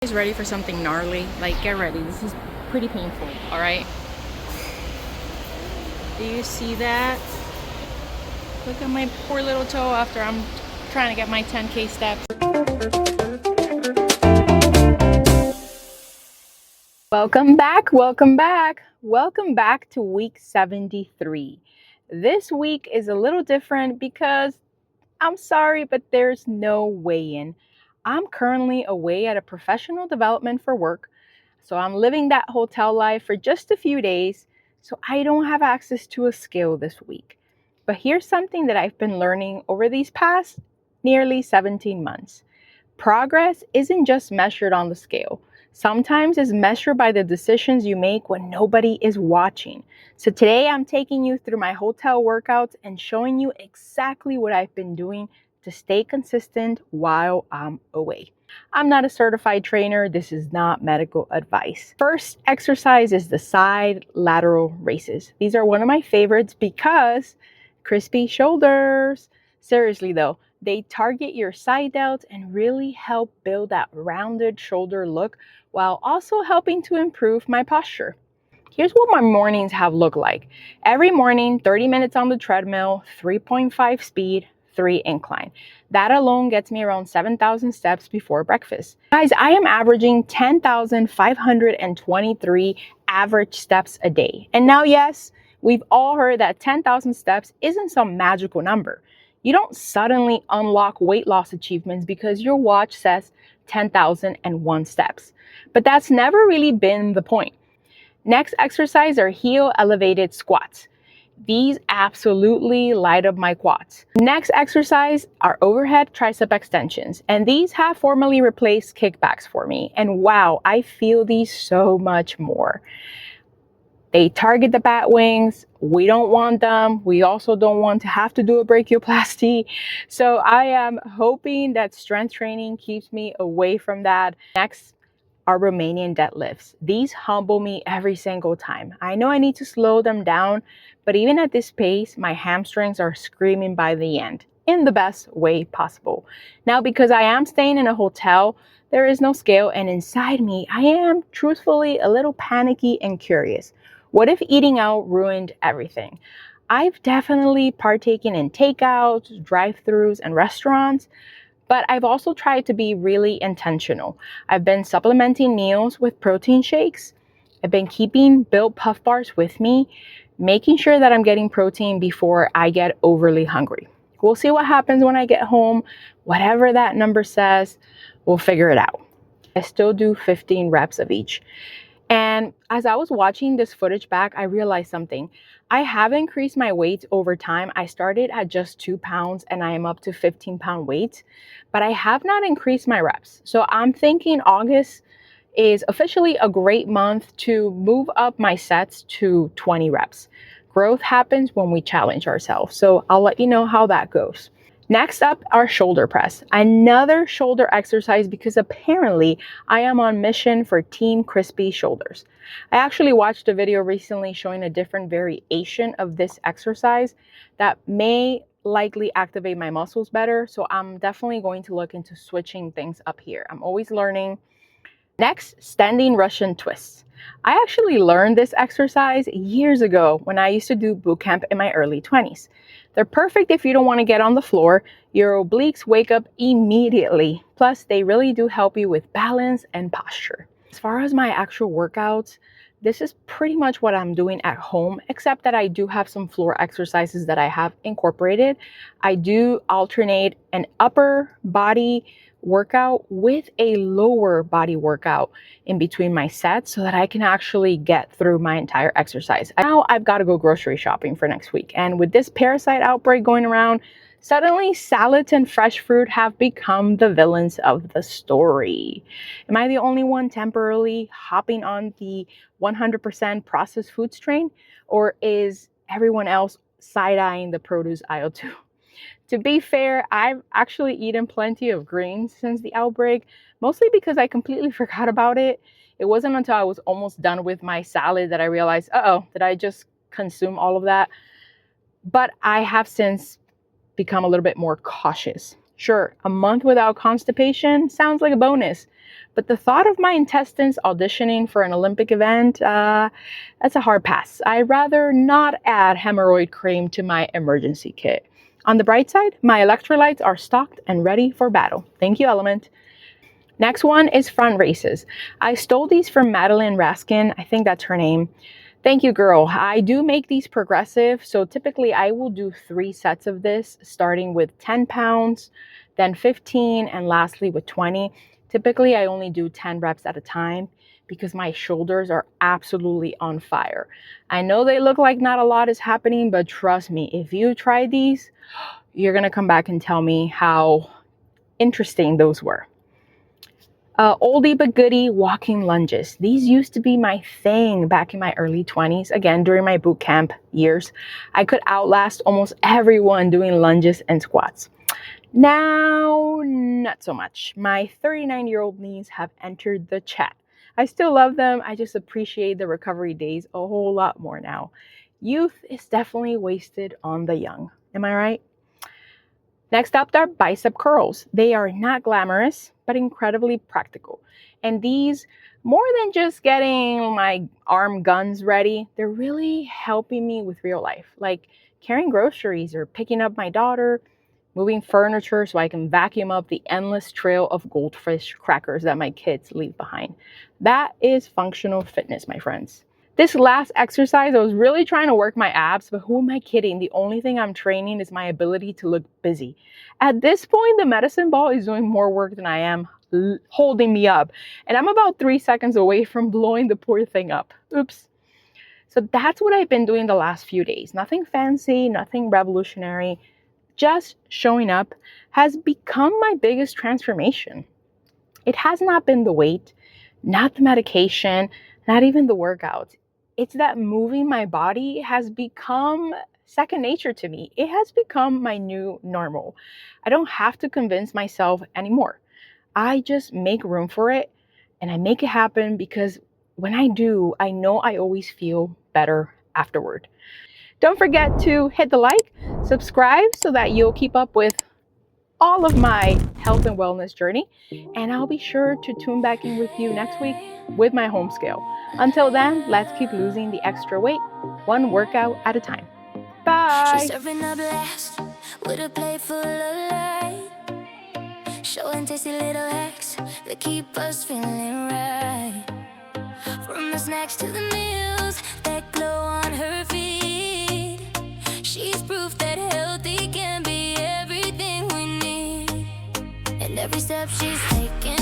Is ready for something gnarly. Like, get ready. This is pretty painful. All right. Do you see that? Look at my poor little toe after I'm trying to get my 10K steps. Welcome back. Welcome back. Welcome back to week 73. This week is a little different because I'm sorry, but there's no weigh-in. I'm currently away at a professional development for work. So I'm living that hotel life for just a few days, so I don't have access to a scale this week. But here's something that I've been learning over these past nearly 17 months. Progress isn't just measured on the scale. Sometimes it's measured by the decisions you make when nobody is watching. So today I'm taking you through my hotel workouts and showing you exactly what I've been doing to stay consistent while I'm away. I'm not a certified trainer. This is not medical advice. First exercise is the side lateral raises. These are one of my favorites because crispy shoulders. Seriously though, they target your side delts and really help build that rounded shoulder look while also helping to improve my posture. Here's what my mornings have looked like. Every morning, 30 minutes on the treadmill, 3.5 speed, 3 incline. That alone gets me around 7,000 steps before breakfast. Guys, I am averaging 10,523 average steps a day. And now, yes, we've all heard that 10,000 steps isn't some magical number. You don't suddenly unlock weight loss achievements because your watch says 10,001 steps. But that's never really been the point. Next exercise are heel elevated squats. These absolutely light up my quads. Next exercise are overhead tricep extensions, and these have formally replaced kickbacks for me. And wow, I feel these so much more. They target the bat wings. We don't want them. We also don't want to have to do a brachioplasty. So I am hoping that strength training keeps me away from that. Next are Romanian deadlifts. These humble me every single time. I know I need to slow them down, but even at this pace, my hamstrings are screaming by the end in the best way possible. Now, because I am staying in a hotel, there is no scale, and inside me, I am truthfully a little panicky and curious. What if eating out ruined everything? I've definitely partaken in takeouts, drive-thrus, and restaurants, but I've also tried to be really intentional. I've been supplementing meals with protein shakes. I've been keeping Built Puff Bars with me, making sure that I'm getting protein before I get overly hungry. We'll see what happens when I get home. Whatever that number says, we'll figure it out. I still do 15 reps of each. And as I was watching this footage back, I realized something. I have increased my weight over time. I started at just 2 pounds and I am up to 15-pound weight, but I have not increased my reps. So I'm thinking August is officially a great month to move up my sets to 20 reps. Growth happens when we challenge ourselves. So I'll let you know how that goes. Next up are shoulder press, another shoulder exercise because apparently I am on mission for Team Crispy Shoulders. I actually watched a video recently showing a different variation of this exercise that may likely activate my muscles better, so I'm definitely going to look into switching things up here. I'm always learning. Next, standing Russian twists. I actually learned this exercise years ago when I used to do boot camp in my early 20s. They're perfect if you don't want to get on the floor. Your obliques wake up immediately. Plus, they really do help you with balance and posture. As far as my actual workouts, this is pretty much what I'm doing at home, except that I do have some floor exercises that I have incorporated. I do alternate an upper body workout with a lower body workout in between my sets so that I can actually get through my entire exercise. Now I've got to go grocery shopping for next week. And with this parasite outbreak going around, suddenly salads and fresh fruit have become the villains of the story. Am I the only one temporarily hopping on the 100% processed foods train? Or is everyone else side-eyeing the produce aisle too? To be fair, I've actually eaten plenty of greens since the outbreak, mostly because I completely forgot about it. It wasn't until I was almost done with my salad that I realized, uh-oh, did I just consume all of that? But I have since become a little bit more cautious. Sure, a month without constipation sounds like a bonus, but the thought of my intestines auditioning for an Olympic event, that's a hard pass. I'd rather not add hemorrhoid cream to my emergency kit. On the bright side, my electrolytes are stocked and ready for battle. Thank you, Element. Next one is front races. I stole these from Madeline Raskin. I think that's her name. Thank you, girl. I do make these progressive. So typically I will do 3 sets of this, starting with 10 pounds, then 15, and lastly with 20. Typically I only do 10 reps at a time because my shoulders are absolutely on fire. I know they look like not a lot is happening, but trust me, if you try these, you're going to come back and tell me how interesting those were. Oldie but goodie walking lunges. These used to be my thing back in my early 20s. Again, during my boot camp years, I could outlast almost everyone doing lunges and squats. Now, not so much. My 39-year-old knees have entered the chat. I still love them. I just appreciate the recovery days a whole lot more now. Youth is definitely wasted on the young. Am I right? Next up are bicep curls. They are not glamorous, but incredibly practical. And these, more than just getting my arm guns ready, they're really helping me with real life, like carrying groceries or picking up my daughter, moving furniture so I can vacuum up the endless trail of goldfish crackers that my kids leave behind. That is functional fitness, my friends. This last exercise, I was really trying to work my abs, but who am I kidding? The only thing I'm training is my ability to look busy. At this point, the medicine ball is doing more work than I am holding me up. And I'm about 3 seconds away from blowing the poor thing up. Oops. So that's what I've been doing the last few days. Nothing fancy, nothing revolutionary. Just showing up has become my biggest transformation. It has not been the weight, not the medication, not even the workouts. It's that moving my body has become second nature to me. It has become my new normal. I don't have to convince myself anymore. I just make room for it and I make it happen because when I do, I know I always feel better afterward. Don't forget to hit the like, subscribe so that you'll keep up with all of my health and wellness journey, and I'll be sure to tune back in with you next week with my home scale. Until then, let's keep losing the extra weight, one workout at a time. Bye! She's serving a blast with a plate full of light, showing tasty little hacks that keep us feeling right. From the snacks to the meals that glow on her feed, she's proof that healthy can be everything we need. And every step she's taking